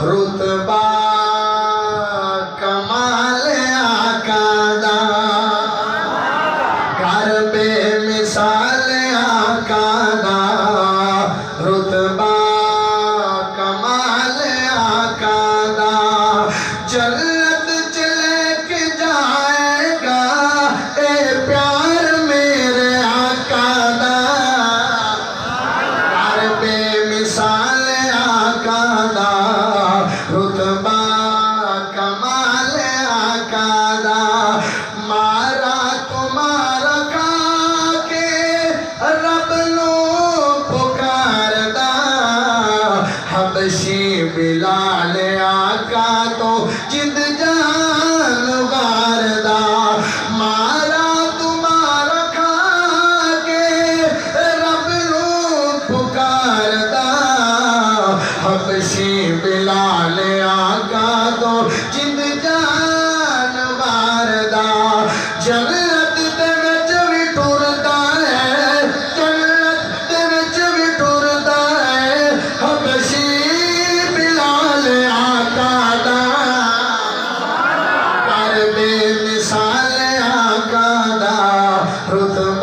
رتبہ کمال آقا دا گھر بے مثال آقا دا رتبہ کمال آقا دا جنت چلے کے جائے گا اے پیار میرے آقا دا گھر بے مثال رتبہ کمال آقا دا مارا تمہارا کھا کے رب نو پکار دا حبشی بلال آقا تو جد جان وار دا مارا تمہارا کھا کے رب نو پکار دا حبشی بلال آقا تو جد جان واردا جنت دے وچ وی ٹردا ہے جنت دے وچ وی ٹردا ہے حبشی بلال آقا دا کر بے مثال آقا دا رتبہ